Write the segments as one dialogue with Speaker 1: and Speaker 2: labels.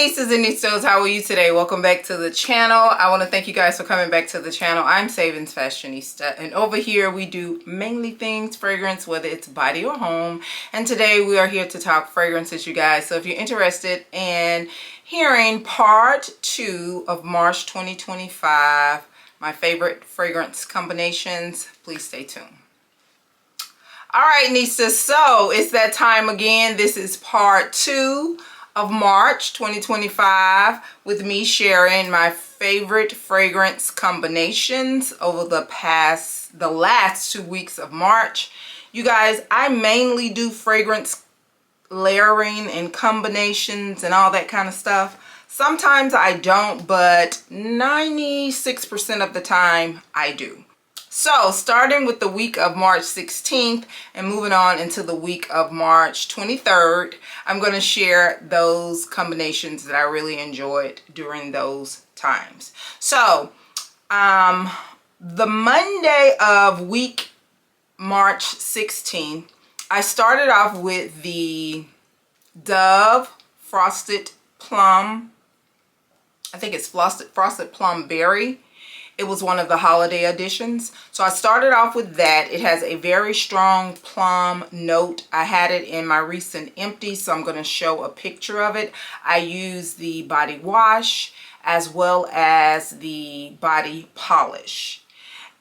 Speaker 1: nieces and nieces, how are you today? Welcome back to the channel. I want to thank you guys for coming back to the channel. I'm Savings Fashionista, and over here we do mainly things fragrance, whether it's body or home. And today we are here to talk fragrances, you guys. So if you're interested in hearing part 2 of March 2025, my favorite fragrance combinations, please stay tuned. All right, nieces, so it's that time again. This is part 2 of March 2025 with me sharing my favorite fragrance combinations over the last 2 weeks of March. You guys, I mainly do fragrance layering and combinations and all that kind of stuff. Sometimes I don't, but 96% of the time I do. So starting with the week of March 16th and moving on into the week of March 23rd, I'm going to share those combinations that I really enjoyed during those times. So the Monday of week March 16th, I started off with the Dove Frosted Plum. I think it's Frosted Plum Berry. It was one of the holiday editions. So I started off with that. It has a very strong plum note. I had it in my recent empty, so I'm going to show a picture of it. I used the body wash as well as the body polish.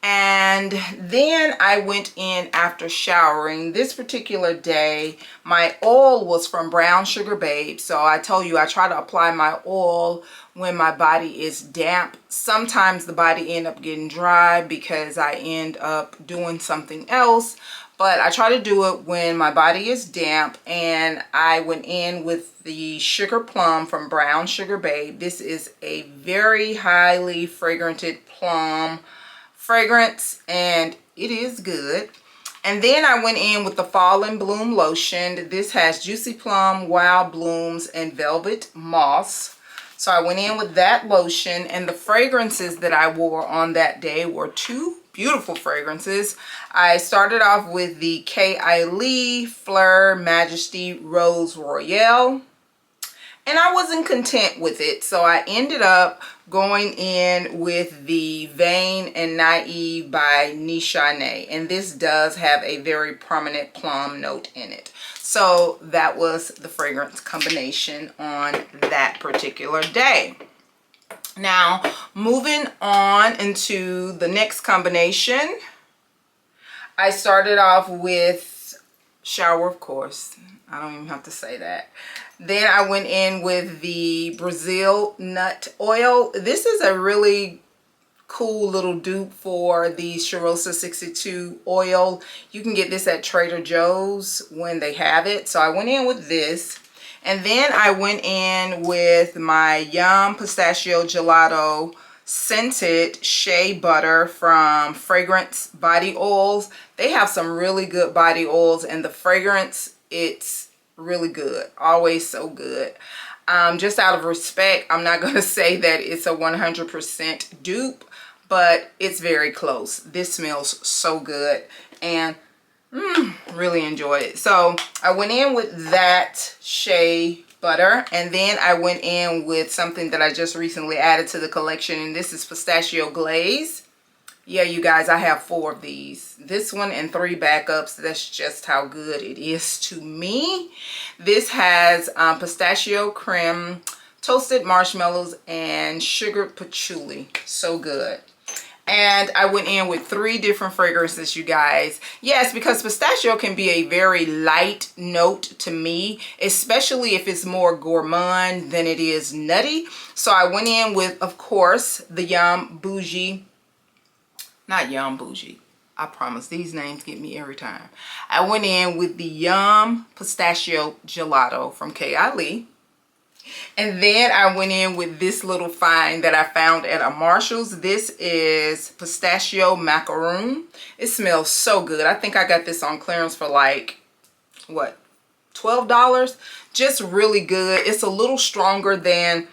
Speaker 1: And then I went in after showering. This particular day, my oil was from Brown Sugar Babe. So I told you I try to apply my oil when my body is damp. Sometimes the body end up getting dry because I end up doing something else. But I try to do it when my body is damp. And I went in with the Sugar Plum from Brown Sugar Babe. This is a very highly fragranted plum fragrance, and it is good. And then I went in with the Fall and Bloom lotion. This has Juicy Plum, Wild Blooms, and Velvet Moss. So I went in with that lotion, and the fragrances that I wore on that day were 2 beautiful fragrances. I started off with the KayAli Fleur Majesty Rose Royale, and I wasn't content with it, so I ended up going in with the Vain and Naive by Nishane, and this does have a very prominent plum note in it. So that was the fragrance combination on that particular day. Now, moving on into the next combination, I started off with Shower, of course. I don't even have to say that. Then I went in with the Brazil Nut Oil. This is a really cool little dupe for the Cheirosa 62 oil. You can get this at Trader Joe's when they have it. So I went in with this. And then I went in with my Yum Pistachio Gelato Scented Shea Butter from Fragrantbodyoilz. They have some really good body oils, and the fragrance, it's really good. Always so good. Just out of respect, I'm not going to say that it's a 100% dupe, but it's very close. This smells so good, and really enjoyed it. So I went in with that shea butter, and then I went in with something that I just recently added to the collection, and this is Pistachio Glaze. Yeah, you guys, I have 4 of these. This one and 3 backups. That's just how good it is to me. This has pistachio creme, toasted marshmallows, and sugared patchouli. So good. And I went in with 3 different fragrances, you guys. Yes, because pistachio can be a very light note to me, especially if it's more gourmand than it is nutty. So I went in with, of course, the Yum Bougie. Not Yum Bougie. I promise, these names get me every time. I went in with the Yum Pistachio Gelato from KayAli. And then I went in with this little find that I found at a Marshall's. This is Pistachio Macaroon. It smells so good. I think I got this on clearance for like, what, $12? Just really good. It's a little stronger than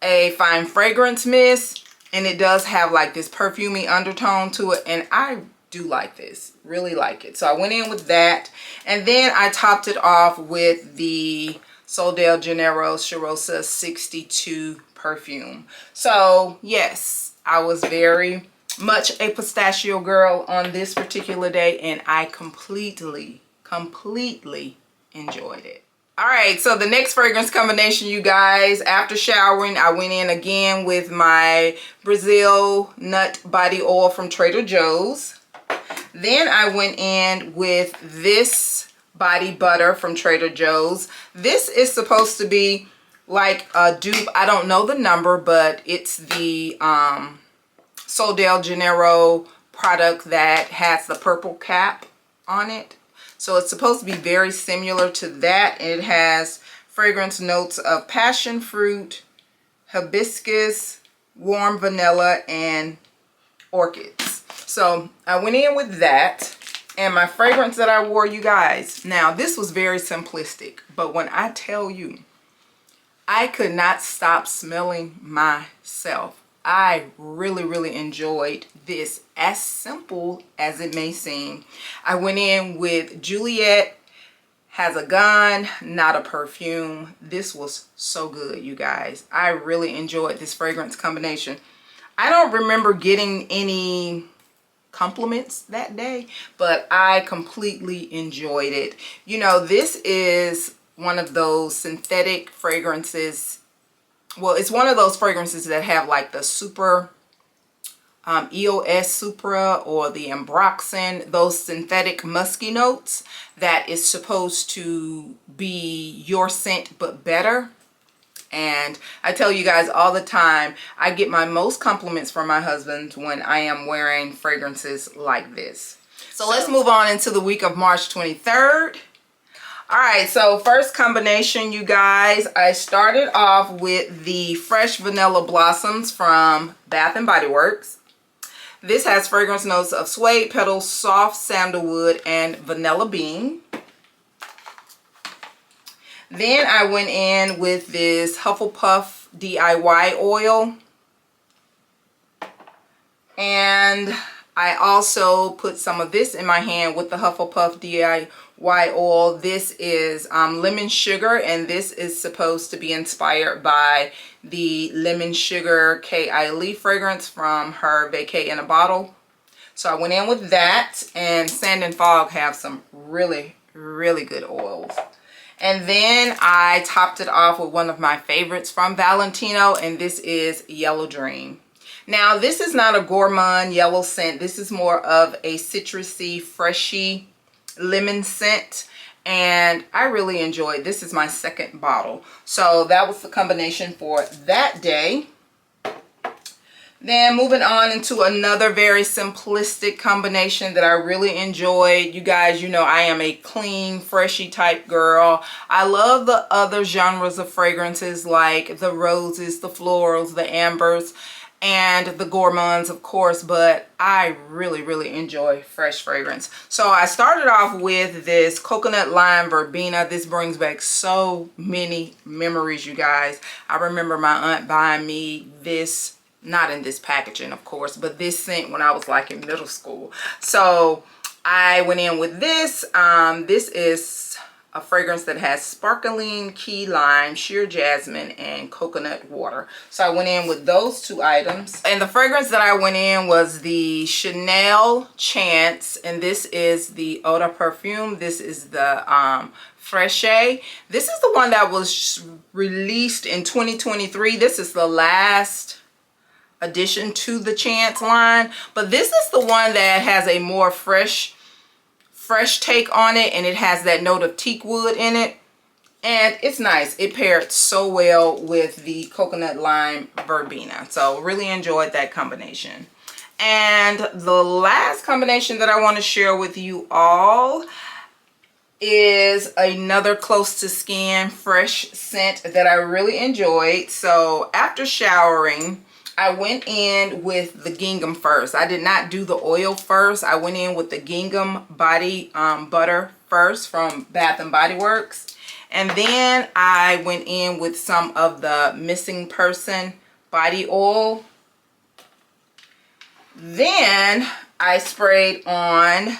Speaker 1: a fine fragrance mist, and it does have like this perfumey undertone to it, and I do like this, really like it. So I went in with that, and then I topped it off with the Sol de Janeiro Cheirosa 62 perfume. So yes, I was very much a pistachio girl on this particular day, and I completely enjoyed it. All right, so the next fragrance combination, you guys, after showering, I went in again with my Brazil Nut Body Oil from Trader Joe's. Then I went in with this body butter from Trader Joe's. This is supposed to be like a dupe. I don't know the number, but it's the Sol de Janeiro product that has the purple cap on it. So it's supposed to be very similar to that. And it has fragrance notes of passion fruit, hibiscus, warm vanilla, and orchids. So I went in with that. And my fragrance that I wore, you guys, now this was very simplistic, but when I tell you, I could not stop smelling myself. I really enjoyed this, as simple as it may seem. I went in with Juliette Has a Gun, Not a Perfume. This was so good, you guys. I really enjoyed this fragrance combination. I don't remember getting any compliments that day, but I completely enjoyed it. You know, this is one of those synthetic fragrances. Well, it's one of those fragrances that have like the super EOS Supra or the Ambroxan, those synthetic musky notes that is supposed to be your scent but better. And I tell you guys all the time, I get my most compliments from my husband when I am wearing fragrances like this. So let's move on into the week of March 23rd. All right, so first combination, you guys, I started off with the Fresh Vanilla Blossoms from Bath & Body Works. This has fragrance notes of suede petals, soft sandalwood, and vanilla bean. Then I went in with this Hufflepuff DIY oil. And I also put some of this in my hand with the Hufflepuff DIY oil. This is lemon sugar, and this is supposed to be inspired by the lemon sugar KayAli fragrance from her Vacay in a Bottle. So I went in with that, and Sand and Fog have some really good oils. And then I topped it off with one of my favorites from Valentino, and this is Yellow Dream. Now, this is not a gourmand yellow scent. This is more of a citrusy, freshy lemon scent, and I really enjoyed. This is my second bottle. So that was the combination for that day. Then moving on into another very simplistic combination that I really enjoyed. You guys, you know I am a clean, freshy type girl. I love the other genres of fragrances like the roses, the florals, the ambers, and the gourmands, of course, but I really enjoy fresh fragrance. So I started off with this coconut lime verbena. This brings back so many memories, you guys. I remember my aunt buying me this, not in this packaging, of course, but this scent when I was like in middle school. So I went in with this. This is a fragrance that has sparkling key lime, sheer jasmine, and coconut water. So I went in with those two items. And the fragrance that I went in was the Chanel Chance, and this is the Eau de Perfume. This is the Fraîche. This is the one that was released in 2023. This is the last addition to the Chance line, but this is the one that has a more fresh take on it, and it has that note of teak wood in it, and it's nice. It paired so well with the coconut lime verbena, so really enjoyed that combination. And the last combination that I want to share with you all is another close to skin fresh scent that I really enjoyed. So after showering, I went in with the gingham first. I did not do the oil first. I went in with the gingham body butter first from Bath & Body Works. And then I went in with some of the Missing Person body oil. Then I sprayed on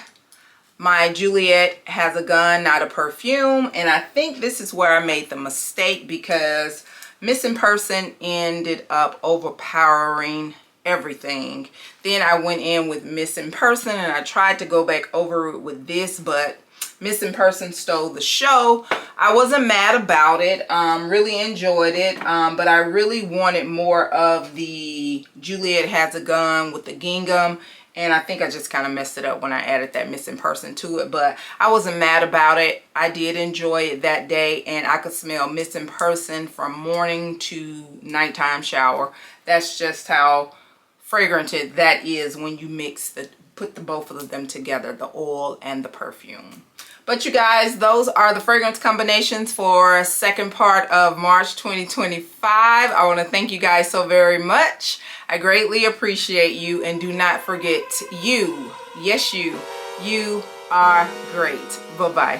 Speaker 1: my Juliette Has a Gun, Not a Perfume. And I think this is where I made the mistake because Missing Person ended up overpowering everything. Then I went in with Missing Person and I tried to go back over it with this, but Missing Person stole the show. I wasn't mad about it. Really enjoyed it. But I really wanted more of the Juliette Has a Gun with the gingham. And I think I just kind of messed it up when I added that Missing Person to it. But I wasn't mad about it. I did enjoy it that day. And I could smell Missing Person from morning to nighttime shower. That's just how fragranted that is when you put the both of them together, the oil and the perfume. But you guys, those are the fragrance combinations for second part of March 2025. I want to thank you guys so very much. I greatly appreciate you, and do not forget, you, yes you are great. Bye-bye.